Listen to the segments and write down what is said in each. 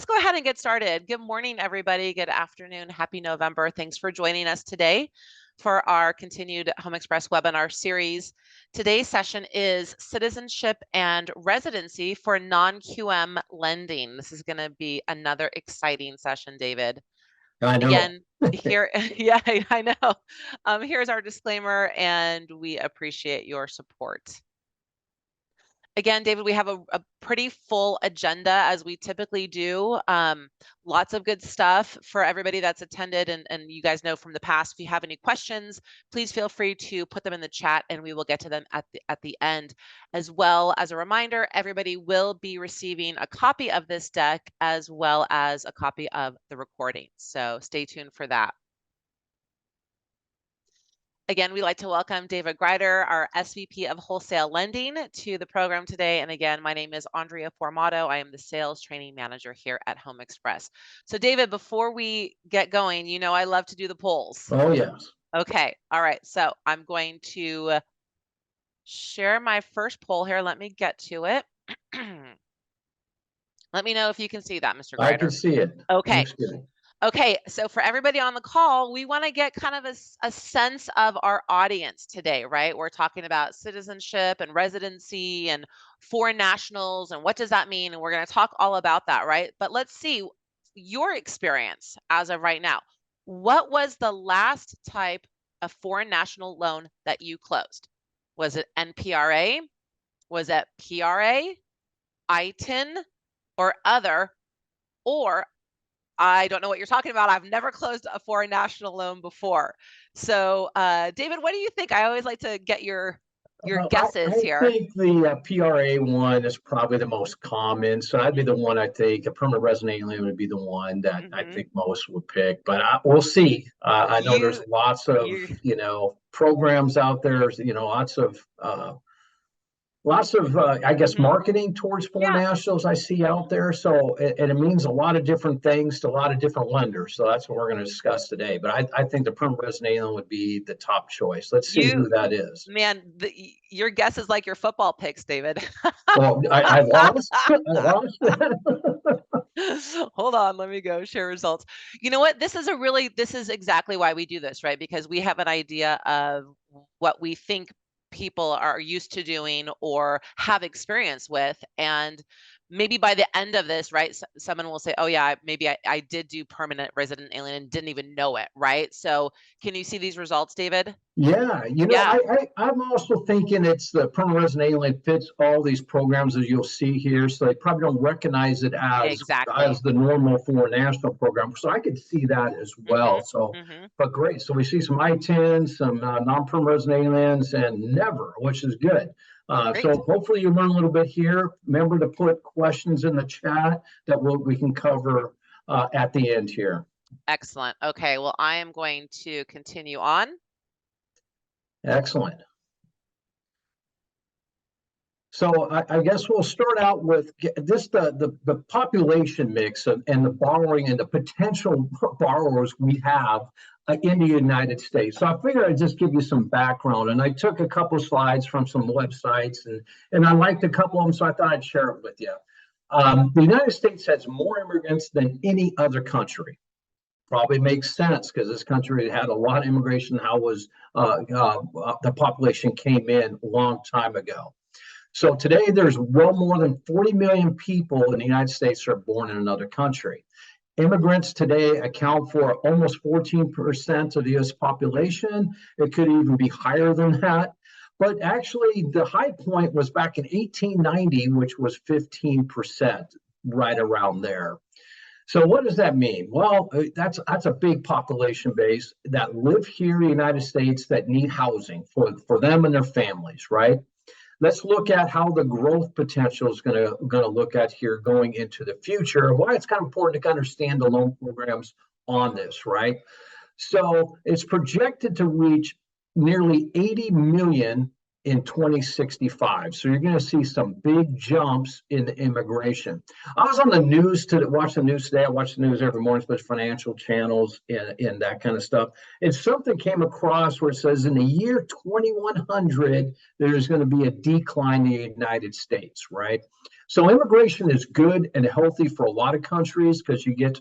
let's go ahead and get started. Good morning, everybody. Good afternoon. Happy November. Thanks for joining us today for our continued Home Express webinar series. Today's session is Citizenship and Residency for non-QM lending. This is going to be another exciting session, David. I know. Again, here, yeah, I know. Here's our disclaimer, and we appreciate your support. Again, David, we have a pretty full agenda as we typically do. Lots of good stuff for everybody that's attended. And you guys know from the past, if you have any questions, please feel free to put them in the chat and we will get to them at the end. As well as a reminder, everybody will be receiving a copy of this deck as well as a copy of the recording. So stay tuned for that. Again, we'd like to welcome David Greider, our SVP of Wholesale Lending, to the program today. And again, my name is Andrea Formato. I am the Sales Training Manager here at Home Express. So David, before we get going, you know I love to do the polls. Oh, yes. Okay. All right. So I'm going to share my first poll here. Let me get to it. Let me know if you can see that, Mr. Greider. I can see it. Okay. Okay, so for everybody on the call, we want to get kind of a sense of our audience today, right? We're talking about citizenship and residency and foreign nationals and what does that mean? And we're going to talk all about that, right? But let's see your experience as of right now. What was the last type of foreign national loan that you closed? Was it NPRA? Was it PRA, ITIN, or other? Or I don't know what you're talking about. I've never closed a foreign national loan before. So, David, what do you think? I always like to get your guesses here. I think the PRA one is probably the most common. So that'd be the one I think. A permanent resident alien would be the one that I think most would pick. But we'll see. I know there's lots of, programs out there, lots of I guess marketing towards foreign nationals I see out there. So and it means a lot of different things to a lot of different lenders. So that's what we're going to discuss today. But I think the permanent resident alien would be the top choice. Let's see who that is. Man, your guess is like your football picks, David. Well, I lost. Hold on, let me go share results. You know what? This is exactly why we do this, right? Because we have an idea of what we think people are used to doing or have experience with, and maybe by the end of this, right, someone will say, oh yeah, maybe I did do permanent resident alien and didn't even know it, right? So can you see these results, David? Yeah, I'm also thinking it's the permanent resident alien fits all these programs as you'll see here, so they probably don't recognize it as the normal foreign national program. So I could see that as well. But great. So we see some I-10s, some non-permanent resident aliens, and never, which is good. So hopefully you learn a little bit here. Remember to put questions in the chat that we can cover at the end here. Excellent. Okay, well, I am going to continue on. Excellent. So I guess we'll start out with this, the population mix and the borrowing and the potential borrowers we have in the United States. So I figured I'd just give you some background, and I took a couple of slides from some websites, and I liked a couple of them, so I thought I'd share it with you. The United States has more immigrants than any other country. Probably makes sense because this country had a lot of immigration. The population came in a long time ago. So today there's well more than 40 million people in the United States that are born in another country. Immigrants today account for almost 14% of the U.S. population. It could even be higher than that. But actually, the high point was back in 1890, which was 15%, right around there. So what does that mean? Well, that's a big population base that live here in the United States that need housing for them and their families, right? Let's look at how the growth potential is going to look at here going into the future. Why it's kind of important to understand the loan programs on this, right? So it's projected to reach nearly 80 million in 2065. So you're going to see some big jumps in the immigration. I was on the news to watch the news today. I watch the news every morning, especially financial channels and that kind of stuff. And something came across where it says in the year 2100, there's going to be a decline in the United States, right? So immigration is good and healthy for a lot of countries because you get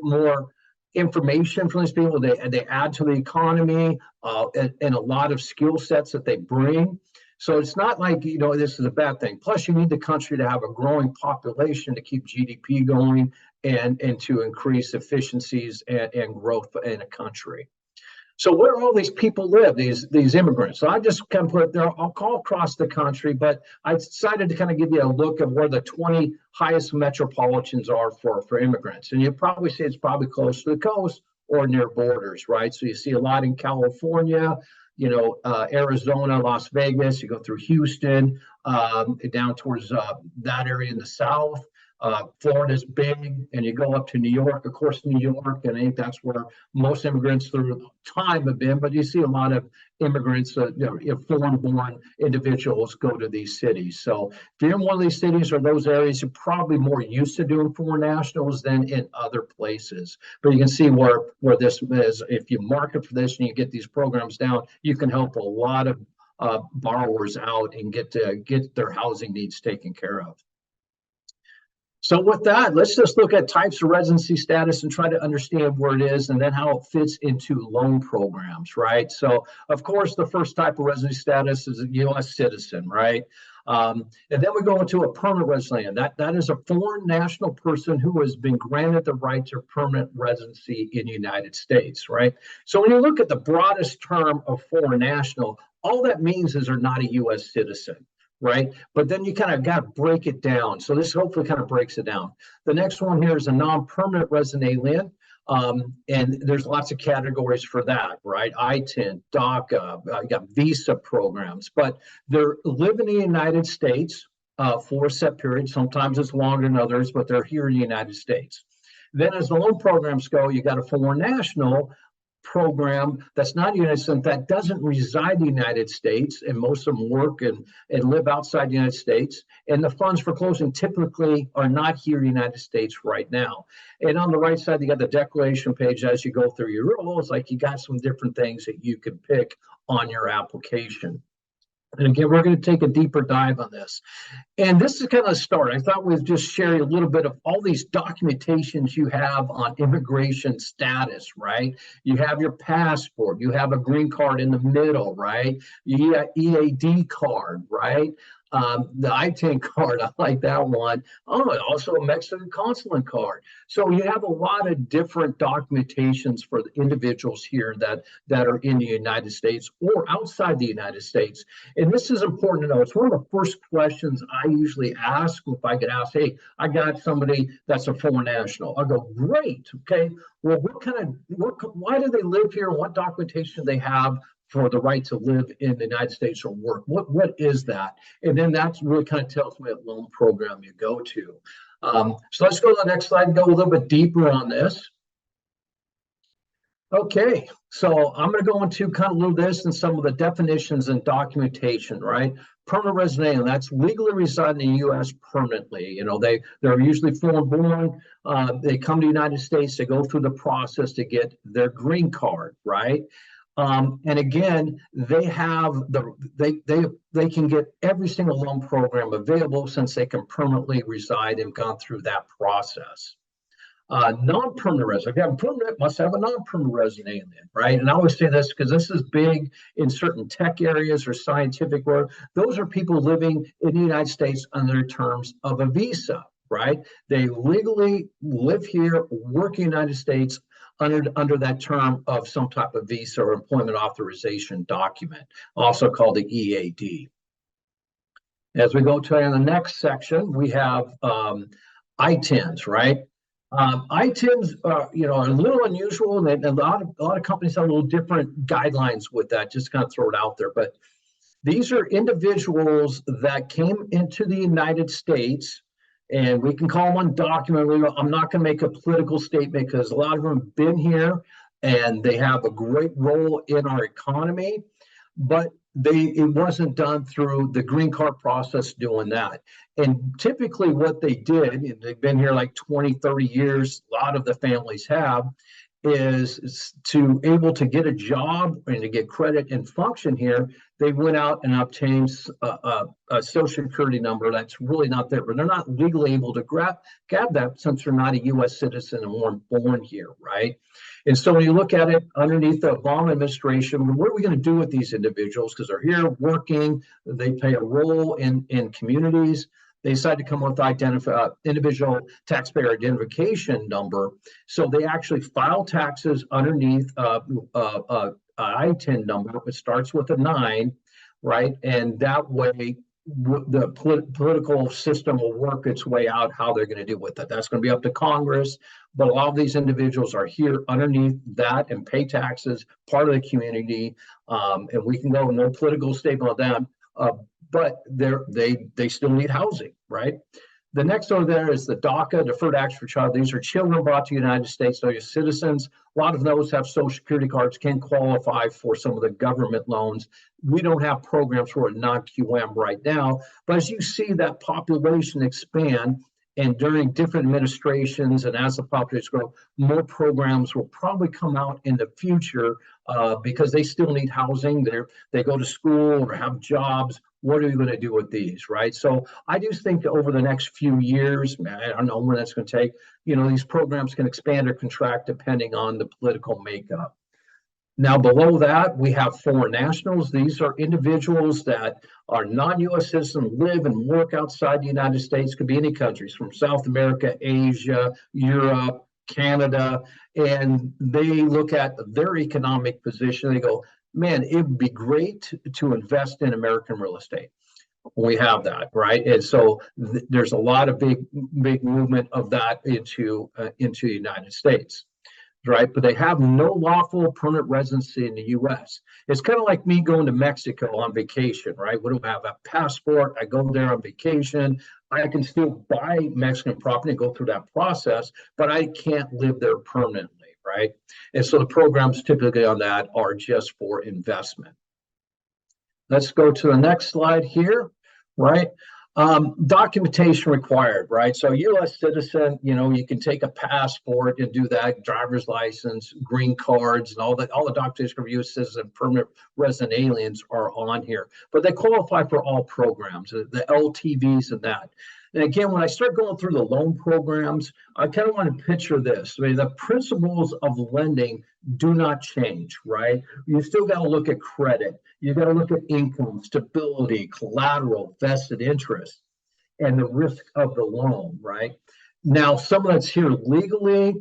more information from these people. They add to the economy and a lot of skill sets that they bring. So it's not like, this is a bad thing. Plus, you need the country to have a growing population to keep GDP going and to increase efficiencies and growth in a country. So where all these people live, these immigrants. So I just kind of put there, I'll call across the country, but I decided to kind of give you a look at where the 20 highest metropolitans are for immigrants. And you probably see it's probably close to the coast or near borders, right? So you see a lot in California, Arizona, Las Vegas, you go through Houston, down towards that area in the south. Florida's big, and you go up to New York, of course, New York, and I think that's where most immigrants through time have been, but you see a lot of immigrants, foreign-born individuals go to these cities. So if you're in one of these cities or those areas, you're probably more used to doing foreign nationals than in other places. But you can see where this is. If you market for this and you get these programs down, you can help a lot of borrowers out and get their housing needs taken care of. So with that, let's just look at types of residency status and try to understand where it is and then how it fits into loan programs, right? So, of course, the first type of residency status is a U.S. citizen, right? And then we go into a permanent resident. That is a foreign national person who has been granted the right to permanent residency in the United States, right? So when you look at the broadest term of foreign national, all that means is they're not a U.S. citizen. Right. But then you kind of got to break it down. So this hopefully kind of breaks it down. The next one here is a non-permanent resident alien. And there's lots of categories for that, right? I-10, DACA, you got visa programs, but they're living in the United States for a set period. Sometimes it's longer than others, but they're here in the United States. Then as the loan programs go, you got a foreign national program that's not United States, that doesn't reside in the United States, and most of them work and live outside the United States. And the funds for closing typically are not here in the United States right now. And on the right side, you got the declaration page. As you go through your rules, like you got some different things that you can pick on your application. And again, we're going to take a deeper dive on this. And this is kind of a start. I thought we'd just share a little bit of all these documentations you have on immigration status, right? You have your passport, you have a green card in the middle, right? You got EAD card, right? The I-10 card, I like that one. Oh, also a Mexican consulate card. So you have a lot of different documentations for the individuals here that are in the United States or outside the United States. And this is important to know. It's one of the first questions I usually ask if I get asked, hey, I got somebody that's a foreign national. I'll go, great, okay. Well, why do they live here? What documentation do they have for the right to live in the United States or work? What is that? And then that's really kind of tells me what loan program you go to. So let's go to the next slide and go a little bit deeper on this. Okay, so I'm going to go into kind of a little this and some of the definitions and documentation, right? Permanent resident, that's legally residing in the U.S. permanently. They're usually foreign born. They come to the United States. They go through the process to get their green card, right? And again, they have they can get every single loan program available since they can permanently reside and gone through that process. Non-permanent resident, again, permanent must have a non-permanent resident in it, right? And I always say this because this is big in certain tech areas or scientific work. Those are people living in the United States under terms of a visa, right? They legally live here, work in the United States under that term of some type of visa or employment authorization document, also called the EAD. As we go to the next section, we have I-10s, right? I-10s are a little unusual, and a lot of companies have a little different guidelines with that. Just kind of throw it out there, but these are individuals that came into the United States. And we can call them undocumented. I'm not going to make a political statement because a lot of them have been here and they have a great role in our economy. but it wasn't done through the green card process doing that. And typically what they did, and they've been here like 20, 30 years, a lot of the families have, is to able to get a job and to get credit and function here, they went out and obtained a social security number that's really not there, but they're not legally able to grab that since they're not a U.S. citizen and weren't born here, right? And so when you look at it underneath the Obama administration, what are we going to do with these individuals? Because they're here working, they play a role in communities. They decided to come up with individual taxpayer identification number. So they actually file taxes underneath ITIN number. It starts with a 9, right? And that way, the political system will work its way out how they're going to deal with it. That's going to be up to Congress. But a lot of these individuals are here underneath that and pay taxes, part of the community. And we can go no political statement on them. But they still need housing, right? The next over there is the DACA, Deferred Action for Child. These are children brought to the United States, they're citizens. A lot of those have social security cards, can qualify for some of the government loans. We don't have programs for a non-QM right now, but as you see that population expand, and during different administrations and as the population grows, more programs will probably come out in the future because they still need housing. They go to school or have jobs. What are you going to do with these, right? So I do think that over the next few years, I don't know when that's going to take, these programs can expand or contract depending on the political makeup. Now, below that, we have foreign nationals. These are individuals that are non-U.S. citizens, live and work outside the United States, could be any countries from South America, Asia, Europe, Canada, and they look at their economic position. They go, man, it would be great to invest in American real estate. We have that, right? And so there's a lot of big movement of that into the United States. Right, but they have no lawful permanent residency in the U.S. It's kind of like me going to Mexico on vacation, right? We don't have a passport. I go there on vacation. I can still buy Mexican property, go through that process, but I can't live there permanently, right? And so the programs typically on that are just for investment. Let's go to the next slide here, right? Documentation required, right? So U.S. citizen, you can take a passport and do that, driver's license, green cards, and all the documentation for U.S. citizen, permanent resident aliens are on here. But they qualify for all programs, the LTVs and that. And again, when I start going through the loan programs, I kind of want to picture this. I mean, the principles of lending do not change, right? You still got to look at credit. You got to look at income, stability, collateral, vested interest, and the risk of the loan, right? Now, someone that's here legally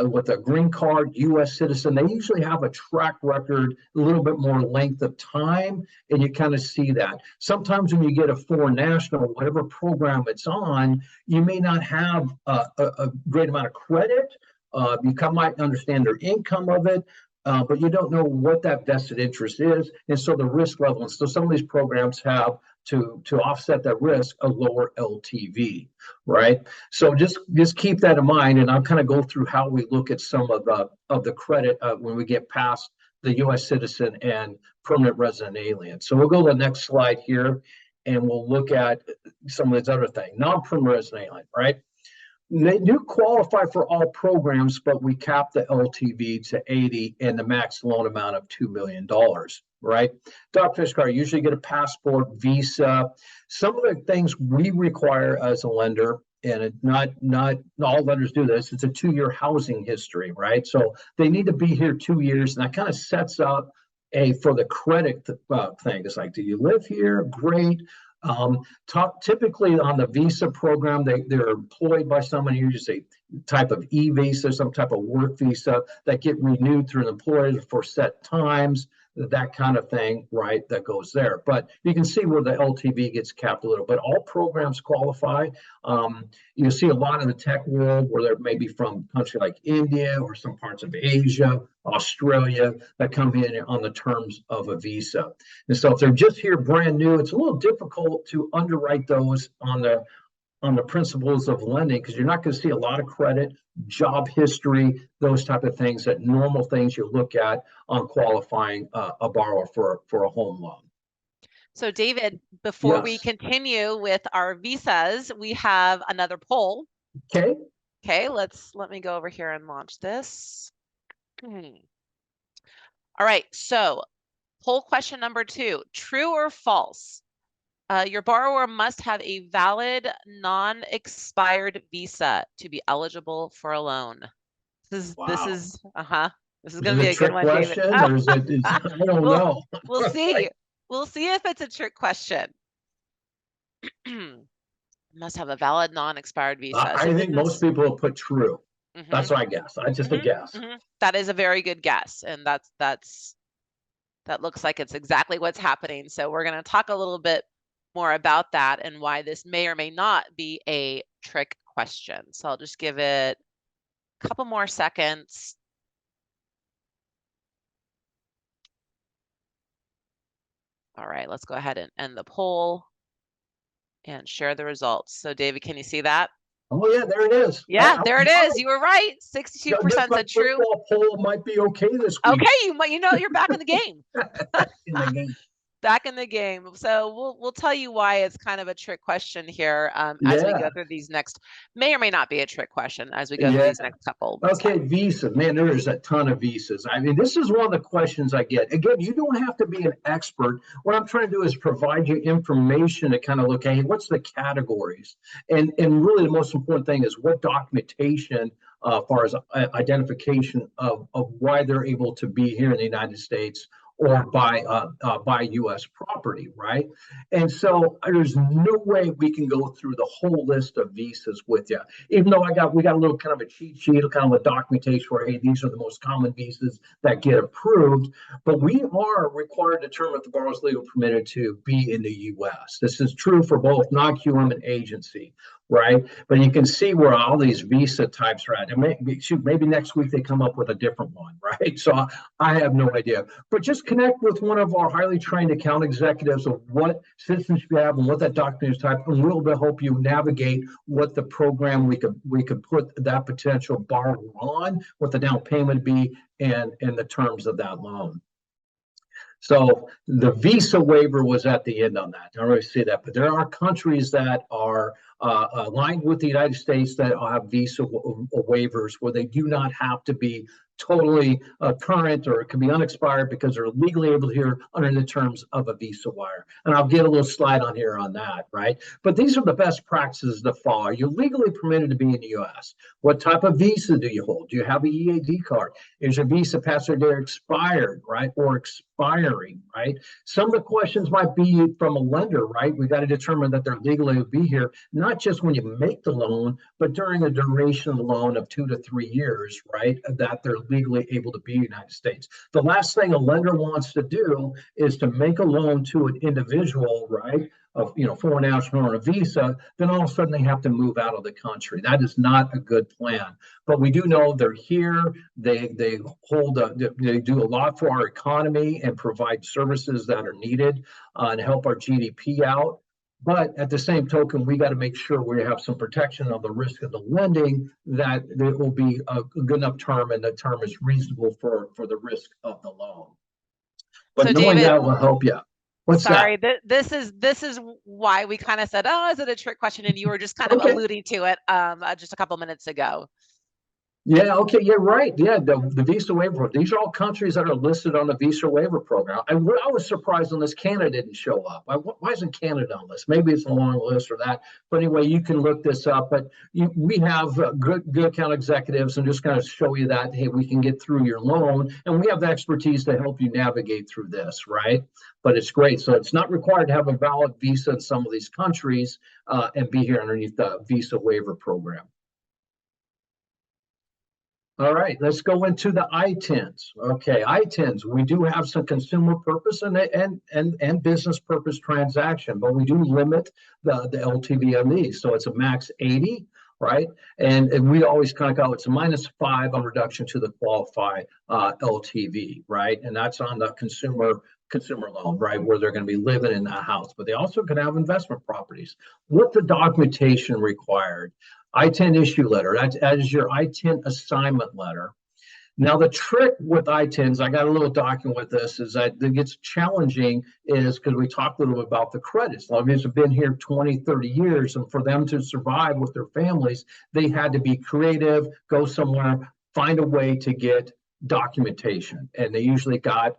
with a green card, U.S. citizen, they usually have a track record, a little bit more length of time, and you kind of see that. Sometimes when you get a foreign national, whatever program it's on, you may not have a great amount of credit. You might understand their income of it, but you don't know what that vested interest is. And so the risk level, and so some of these programs have to offset that risk, a lower LTV, right? So just keep that in mind, and I'll kind of go through how we look at some of the credit when we get past the U.S. citizen and permanent resident alien. So we'll go to the next slide here, and we'll look at some of these other things. Non-permanent resident alien, right? They do qualify for all programs, but we cap the LTV to 80 and the max loan amount of $2 million, right? Doctor's card, usually get a passport, visa. Some of the things we require as a lender, and not all lenders do this, it's a 2-year housing history, right? So they need to be here 2 years, and that kind of sets up for the credit thing. It's like, do you live here? Great. Typically on the visa program, they're employed by someone, usually a type of e-visa, some type of work visa that get renewed through an employer for set times, that kind of thing, right, that goes there. But you can see where the LTV gets capped a little, but all programs qualify. You see a lot in the tech world where they're maybe from a country like India or some parts of Asia, Australia, that come in on the terms of a visa. And so if they're just here brand new, it's a little difficult to underwrite those on on the principles of lending, because you're not going to see a lot of credit, job history, those type of things, that normal things you look at on qualifying a borrower for a home loan. So David, before we Yes. continue with our visas, we have another poll. Okay. Okay, let me go over here and launch this. All right, so poll question number 2, true or false? Your borrower must have a valid, non-expired visa to be eligible for a loan. This Wow. is this is Is gonna it a be a good trick one, David. question, or I don't We'll know. we'll see. We'll see if it's a trick question. Must have a valid non-expired visa. So I this think most is people will put true. mhm, That's what I guess. I just a mhm, guess. mhm. That is a very good guess, and that looks like it's exactly what's happening. So we're going to talk a little bit more about that and why this may or may not be a trick question. So I'll just give it a couple more seconds. All right, let's go ahead and end the poll and share the results. So David, can you see that? Oh yeah, there it is. Yeah, there it is. You were right. Just 62% my said true. football poll might be okay this week. Okay, you know you're back in the game. In the game. Back in the game. So we'll tell you why it's kind of a trick question here as we Yeah, go through these next, may or may not be a trick question as we go through yeah. these next couple Okay, slides. visa. Man, there is a ton of visas. I mean, this is one of the questions I get. Again, you don't have to be an expert. What I'm trying to do is provide you information to kind of look at, hey, what's the categories? And really the most important thing is what documentation, as far as identification of why they're able to be here in the United States or buy U.S. property, right? And so there's no way we can go through the whole list of visas with you. Even though we got a little kind of a cheat sheet, kind of a documentation where, hey, these are the most common visas that get approved, but we are required to determine if the borrower is legally permitted to be in the U.S. This is true for both non-QM and agency, right? But you can see where all these visa types are at. And maybe next week they come up with a different one, right? So I have no idea. But just connect with one of our highly trained account executives of what citizenship you have and what that document is type, and we'll help you navigate what the program we could put that potential borrower on, what the down payment be, and the terms of that loan. So the visa waiver was at the end on that. I don't really see that, but there are countries that are aligned with the United States that have visa waivers where they do not have to be totally current, or it can be unexpired because they're legally able to here under the terms of a visa wire. And I'll get a little slide on here on that, right? But these are the best practices to follow. Are you legally permitted to be in the U.S.? What type of visa do you hold? Do you have an EAD card? Is your visa past their date expired, right? Or expiring, right? Some of the questions might be from a lender, right? We got to determine that they're legally to be here, not just when you make the loan, but during the duration of the loan of 2 to 3 years, right? That they're legally able to be in the United States. The last thing a lender wants to do is to make a loan to an individual, right? Of foreign national on a visa, then all of a sudden they have to move out of the country. That is not a good plan. But we do know they're here. They they do a lot for our economy and provide services that are needed and help our GDP out. But at the same token, we got to make sure we have some protection on the risk of the lending, that it will be a good enough term and the term is reasonable for the risk of the loan. But So knowing David, that will help you. What's that? sorry, this is why we kind of said, oh, is it a trick question? And you were just kind of Okay. alluding to it just a couple minutes ago. Yeah, okay, you're right. Yeah, the visa waiver. These are all countries that are listed on the visa waiver program. I was surprised on this Canada didn't show up. Why isn't Canada on this? Maybe it's a long list or that. But anyway, you can look this up. But we have good account executives and just kind of show you that, hey, we can get through your loan, and we have the expertise to help you navigate through this, right? But it's great. So it's not required to have a valid visa in some of these countries and be here underneath the visa waiver program. All right, let's go into the ITINs. Okay, ITINs, we do have some consumer purpose and business purpose transaction, but we do limit the LTV on these. So it's a max 80, right? And we always kind of go, it's a -5 on reduction to the qualified LTV, right? And that's on the consumer consumer loan, right, where they're going to be living in a house, but they also can have investment properties. What the documentation required? I-10 issue letter, that is your I-10 assignment letter. Now, the trick with I-10s, I got a little document with this, is that it gets challenging is because we talked a little bit about the credits. A lot of these have been here 20, 30 years, and for them to survive with their families, they had to be creative, go somewhere, find a way to get documentation. And they usually got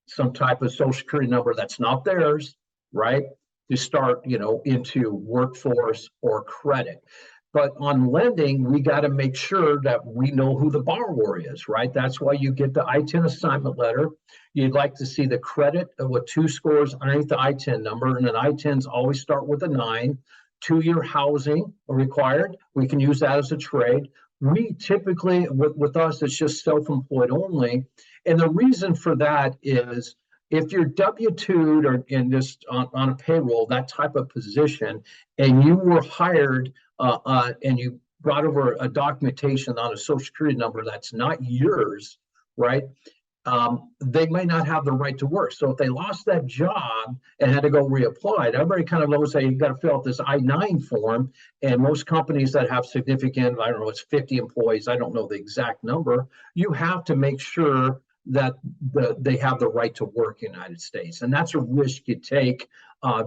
some type of social security number that's not theirs, right? To start, into workforce or credit. But on lending, we got to make sure that we know who the borrower is, right? That's why you get the I-10 assignment letter. You'd like to see the credit with 2 scores underneath the I-10 number, and then I-10s always start with a 9. 2-year housing required. We can use that as a trade. We typically, with us, it's just self-employed only. And the reason for that is if you're W-2'd or in just on a payroll, that type of position, and you were hired and you brought over a documentation on a social security number that's not yours, right? They may not have the right to work. So if they lost that job and had to go reapply, everybody kind of knows that you've got to fill out this I-9 form. And most companies that have significant, I don't know, it's 50 employees, I don't know the exact number, you have to make sure that they have the right to work in the United States. And that's a risk you take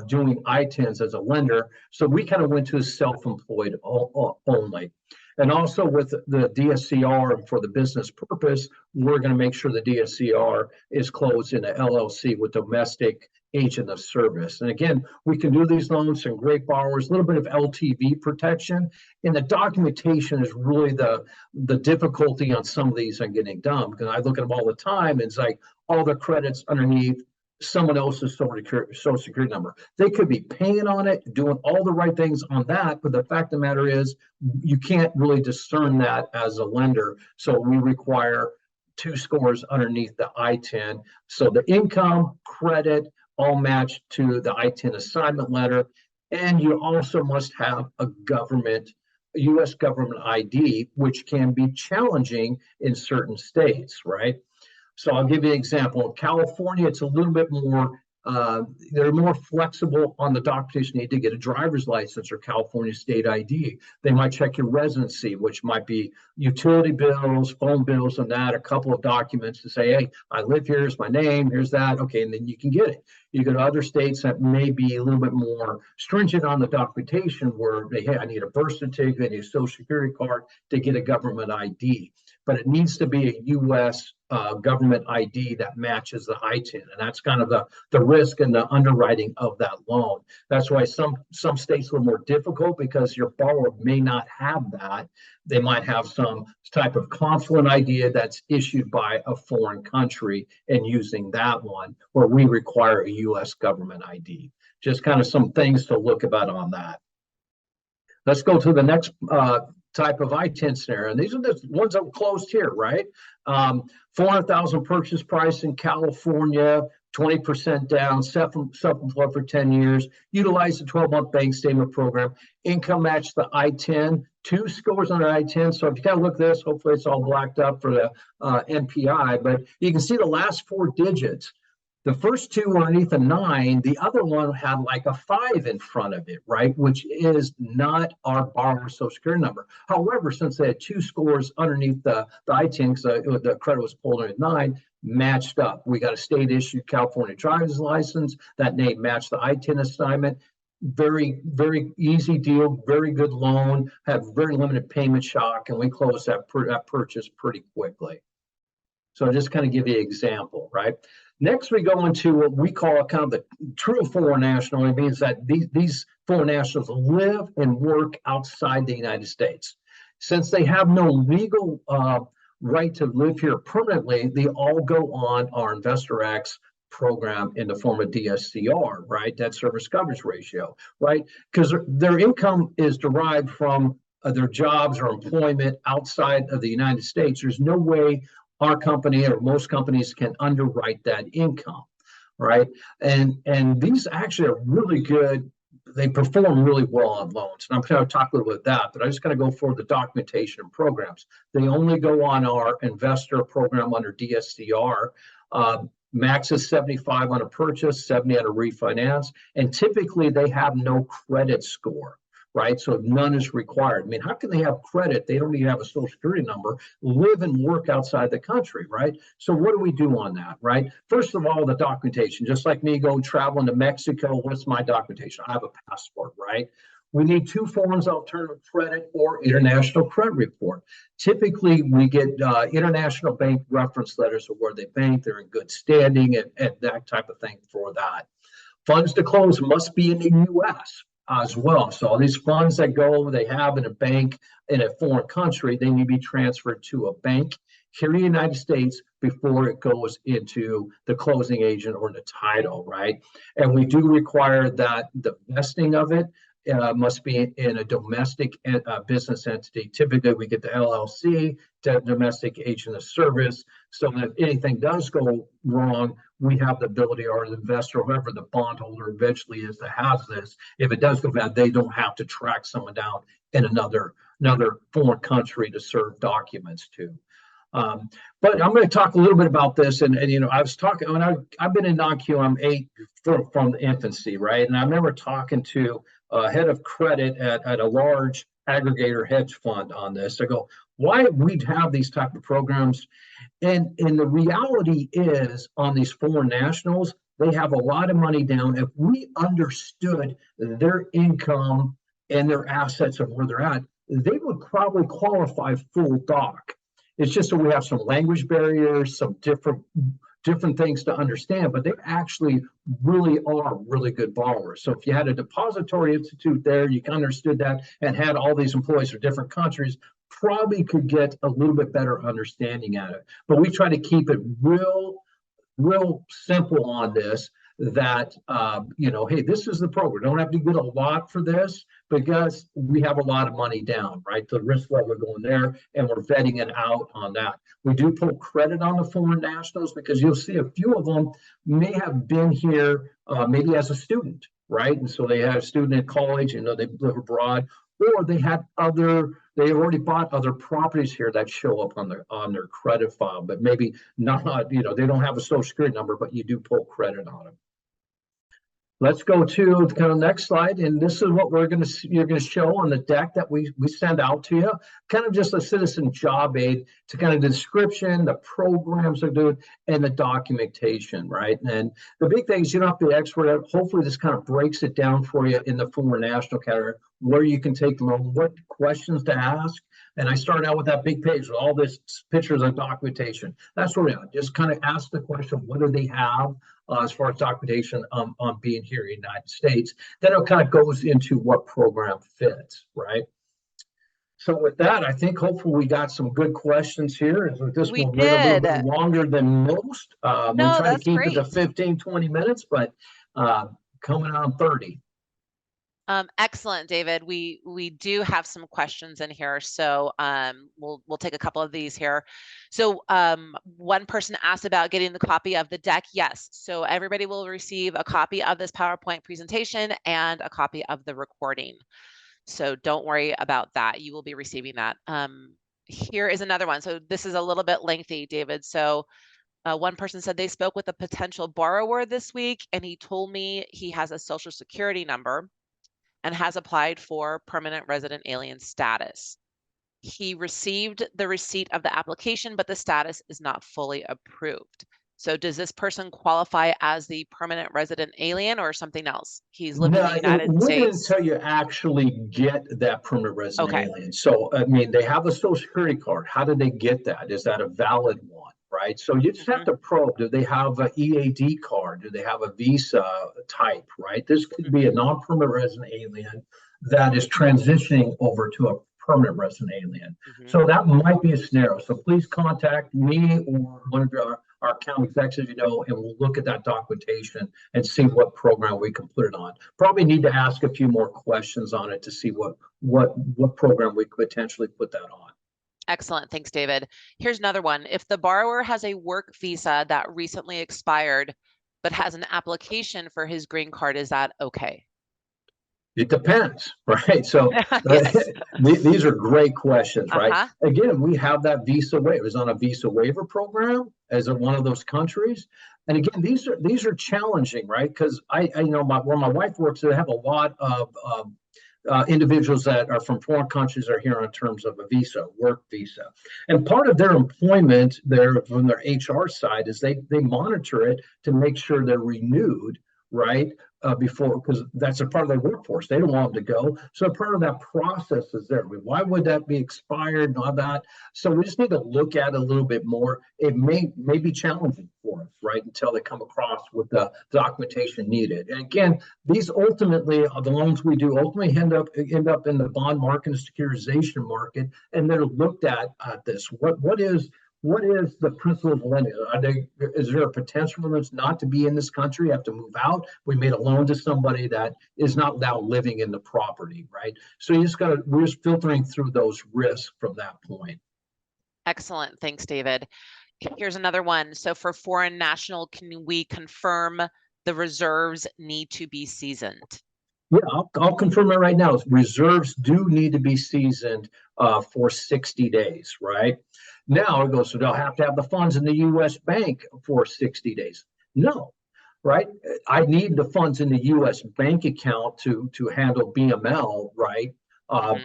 doing I-10s as a lender. So we kind of went to self-employed only. And also with the DSCR and for the business purpose, we're going to make sure the DSCR is closed in an LLC with domestic agent of service. And again, we can do these loans to great borrowers, a little bit of LTV protection. And the documentation is really the difficulty on some of these and getting done, because I look at them all the time. And it's like all the credits underneath someone else's social security number. They could be paying on it, doing all the right things on that, but the fact of the matter is you can't really discern that as a lender. So we require 2 scores underneath the I-10. So the income, credit, all matched to the I-10 assignment letter. And you also must have a U.S. government ID, which can be challenging in certain states, right? So I'll give you an example. In California, it's a little bit more, they're more flexible on the documentation. You need to get a driver's license or California state ID. They might check your residency, which might be utility bills, phone bills, and that, a couple of documents to say, hey, I live here, here's my name, here's that. Okay, and then you can get it. You go to other states that may be a little bit more stringent on the documentation where they, hey, I need a birth certificate, I need a social security card to get a government ID. But it needs to be a U.S. Government ID that matches the I-10. And that's kind of the risk and the underwriting of that loan. That's why some states are more difficult, because your borrower may not have that. They might have some type of consulate ID that's issued by a foreign country and using that one, where we require a U.S. government ID. Just kind of some things to look about on that. Let's go to the next type of I-10 scenario. And these are the ones that were closed here, right? $400,000 purchase price in California, 20% down, self-employed for 10 years, utilize the 12-month bank statement program, income match the I-10, 2 scores on the I-10. So if you kind of look at this, hopefully it's all blacked up for the NPI, but you can see the last 4 digits. The first 2 were underneath a 9. The other one had like a 5 in front of it, right? Which is not our borrower's social security number. However, since they had 2 scores underneath the I-10, because the credit was pulled at 9, matched up. We got a state issued California driver's license. That name matched the I-10 assignment. Very, very easy deal, very good loan, had very limited payment shock, and we closed that purchase pretty quickly. So I'll just kind of give you an example, right? Next, we go into what we call kind of the true foreign national. It means that these foreign nationals live and work outside the United States. Since they have no legal right to live here permanently, they all go on our Investor X program in the form of DSCR, right? Debt service coverage ratio, right? Because their income is derived from their jobs or employment outside of the United States. There's no way our company or most companies can underwrite that income, right? And these actually are really good. They perform really well on loans. And I'm going to talk a little bit about that, but I just got to go for the documentation and programs. They only go on our investor program under DSCR. Max is 75 on a purchase, 70 on a refinance, and typically they have no credit score, right? So none is required. I mean, how can they have credit? They don't even have a social security number, live and work outside the country, right? So what do we do on that, right? First of all, the documentation, just like me going traveling to Mexico, what's my documentation? I have a passport, right? We need two forms: alternative credit or international credit report. Typically, we get international bank reference letters of where they bank, they're in good standing, and that type of thing for that. Funds to close must be in the U.S. as well. So all these funds that go, they have in a bank in a foreign country, they need to be transferred to a bank here in the United States before it goes into the closing agent or the title, right? And we do require that the vesting of it must be in a domestic business entity. Typically, we get the LLC, domestic agent of service, so that if anything does go wrong, we have the ability, or the investor, whoever the bondholder eventually is that has this, if it does go bad, they don't have to track someone down in another foreign country to serve documents to. But I'm going to talk a little bit about this, and you know, I was talking when I've been in non-QM8 from the infancy, right? And I remember talking to head of credit at a large aggregator hedge fund on this. I go, why we'd have these type of programs? And the reality is, on these foreign nationals, they have a lot of money down. If we understood their income and their assets and where they're at, they would probably qualify full doc. It's just that we have some language barriers, some different things to understand, but they actually really are really good borrowers. So if you had a depository institute there, you understood that, and had all these employees from different countries, probably could get a little bit better understanding at it. But we try to keep it real simple on this, that you know, hey, this is the program. Don't have to get a lot for this because we have a lot of money down, right? The risk level going there, and we're vetting it out on that. We do pull credit on the foreign nationals because you'll see a few of them may have been here maybe as a student, right? And so they had a student at college, you know, they live abroad, or they already bought other properties here that show up on their credit file, but maybe not, you know, they don't have a social security number, but you do pull credit on them. Let's go to the kind of next slide, and this is what you're going to show on the deck that we send out to you. Kind of just a citizen job aid to kind of the description, the programs they're doing, and the documentation, right? And the big thing is you don't have to be an expert. Hopefully, this kind of breaks it down for you in the foreign national category, where you can take loan, what questions to ask. And I start out with that big page with all this pictures of documentation. That's where we are. Just kind of ask the question, what do they have as far as documentation on being here in the United States? Then it kind of goes into what program fits, right? So with that, I think hopefully we got some good questions here. And this We will run a little did. bit longer than most. We No, try to that's keep it to great. 15, 20 minutes, but coming on 30. Excellent, David. We do have some questions in here, so we'll take a couple of these here. So one person asked about getting the copy of the deck. Yes, so everybody will receive a copy of this PowerPoint presentation and a copy of the recording. So don't worry about that. You will be receiving that. Here is another one. So this is a little bit lengthy, David. So one person said they spoke with a potential borrower this week, and he told me he has a social security number and has applied for permanent resident alien status. He received the receipt of the application, but the status is not fully approved. So does this person qualify as the permanent resident alien or something else? He's lived in the United Wouldn't States. until you actually get that permanent resident Okay. alien. So, I mean, they have a social security card. How did they get that? Is that a valid one, right? So you just have to probe. Do they have an EAD card? Do they have a visa type, right? This could be a non-permanent resident alien that is transitioning over to a permanent resident alien. So that might be a scenario. So please contact me or one of our account executives, you know, and we'll look at that documentation and see what program we can put it on. Probably need to ask a few more questions on it to see what program we could potentially put that on. Excellent. Thanks, David. Here's another one. If the borrower has a work visa that recently expired, but has an application for his green card, is that okay? It depends, right? So Yes. these are great questions, right? Again, we have that visa waiver. It was on a visa waiver program. as one of those countries. And again, these are challenging, right? Because I know where my wife works, they have a lot of individuals that are from foreign countries are here on terms of a visa, work visa. And part of their employment, from their HR side, is they monitor it to make sure they're renewed, right? Before, because that's a part of their workforce. They don't want them to go. So part of that process is there. Why would that be expired and all that? So we just need to look at it a little bit more. It may be challenging for us, right? Until they come across with the documentation needed. And again, these ultimately, the loans we do ultimately end up in the bond market and securitization market, and they're looked at this. What is the principle of lending? Is there a potential for them not to be in this country, have to move out? We made a loan to somebody that is not now living in the property, right? So we're just filtering through those risks from that point. Excellent. Thanks, David. Here's another one. So for foreign national, can we confirm the reserves need to be seasoned? Yeah, I'll confirm it right now. Reserves do need to be seasoned for 60 days, right? Now it goes, so they'll have to have the funds in the U.S. bank for 60 days. No, right? I need the funds in the U.S. bank account to handle BML, right?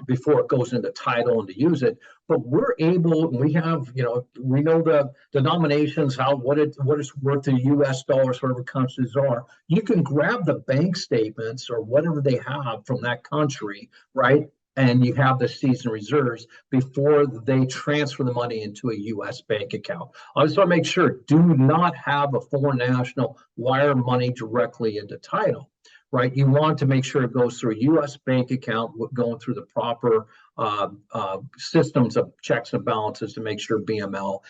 Before it goes into title and to use it. But we have, we know the denominations, what it's worth in U.S. dollars, whatever countries are. You can grab the bank statements or whatever they have from that country, right? And you have the season reserves before they transfer the money into a U.S. bank account. I just want to make sure, do not have a foreign national wire money directly into title, right? You want to make sure it goes through a U.S. bank account, going through the proper systems of checks and balances to make sure BML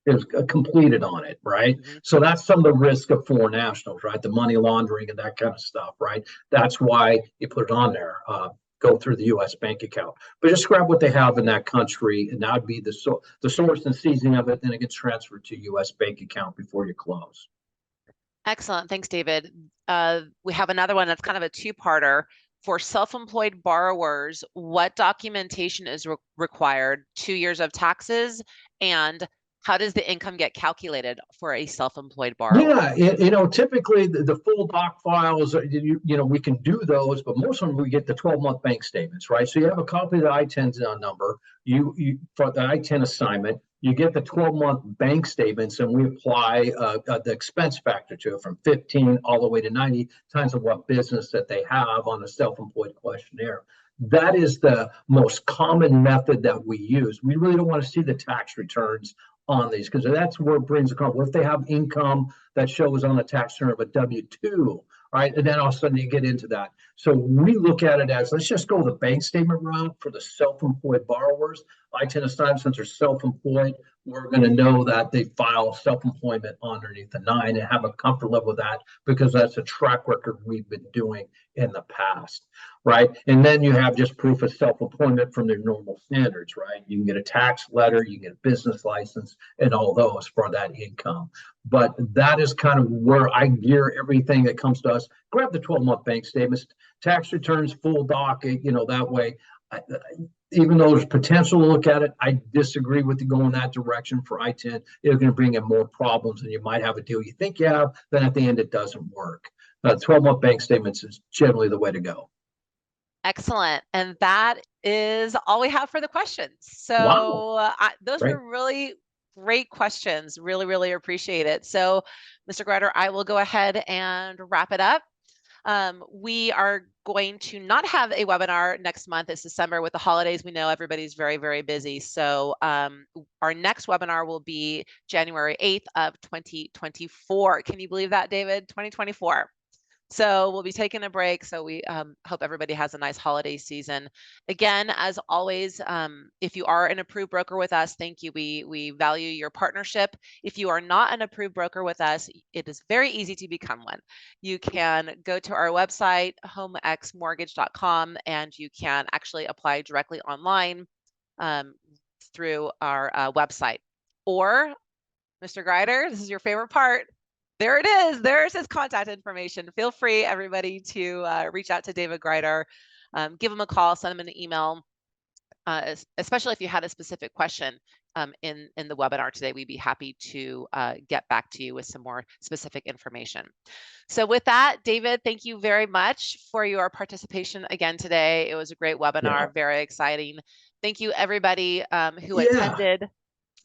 is completed on it, right? So that's some of the risk of foreign nationals, right? The money laundering and that kind of stuff, right? That's why you put it on there. Go through the U.S. bank account, but just grab what they have in that country, and that would be the source and seasoning of it. Then it gets transferred to U.S. bank account before you close. Excellent. Thanks, David. We have another one that's kind of a two-parter. For self-employed borrowers, what documentation is required? 2 years of taxes, and how does the income get calculated for a self-employed borrower? Yeah, typically the full doc files, we can do those, but most of them we get the 12-month bank statements, right? So you have a copy of the I-10 number, you for the I-10 assignment, you get the 12-month bank statements, and we apply the expense factor to it from 15 all the way to 90 times of what business that they have on a self-employed questionnaire. That is the most common method that we use. We really don't want to see the tax returns on these, because that's where it brings the conflict. What if they have income that shows on the tax return of a W-2, right? And then all of a sudden you get into that. So we look at it as, let's just go the bank statement route for the self-employed borrowers. I tend to time, since they're self-employed, we're going to know that they file self-employment underneath the 9 and have a comfort level with that, because that's a track record we've been doing in the past, right? And then you have just proof of self-employment from their normal standards, right? You can get a tax letter, you can get a business license, and all those for that income. But that is kind of where I gear everything that comes to us. Grab the 12-month bank statements, tax returns, full doc, that way. Even though there's potential to look at it, I disagree with you going that direction for I-10. It's going to bring in more problems, and you might have a deal you think you have, then at the end it doesn't work. 12-month bank statements is generally the way to go. Excellent. And that is all we have for the questions. So wow. Those were really great questions. Really, really appreciate it. So, Mr. Grider, I will go ahead and wrap it up. We are going to not have a webinar next month. It's December with the holidays. We know everybody's very, very busy. So our next webinar will be January 8th of 2024. Can you believe that, David? 2024. So we'll be taking a break. So we hope everybody has a nice holiday season. Again, as always, if you are an approved broker with us, thank you. We value your partnership. If you are not an approved broker with us, it is very easy to become one. You can go to our website, homexmortgage.com, and you can actually apply directly online through our website. Or, Mr. Grider, this is your favorite part. There it is. There's his contact information. Feel free, everybody, to reach out to David Grider, give him a call, send him an email. especially if you had a specific question in the webinar today, we'd be happy to get back to you with some more specific information. So with that, David, thank you very much for your participation again today. It was a great Yeah. webinar, very exciting. Thank you everybody who Yeah. attended.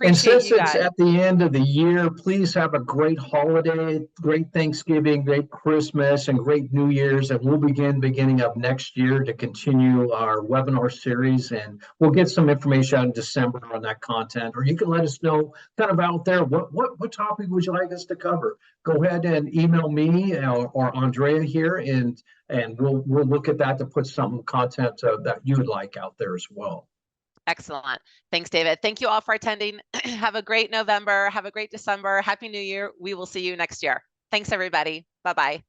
And Appreciate since you it's guys. at the end of the year, please have a great holiday, great Thanksgiving, great Christmas, and great New Year's. And we'll begin beginning of next year to continue our webinar series. And we'll get some information out in December on that content. Or you can let us know kind of out there, what topic would you like us to cover? Go ahead and email me or Andrea here, and we'll look at that to put some content that you'd like out there as well. Excellent. Thanks, David. Thank you all for attending. Have a great November. Have a great December. Happy New Year. We will see you next year. Thanks, everybody. Bye-bye.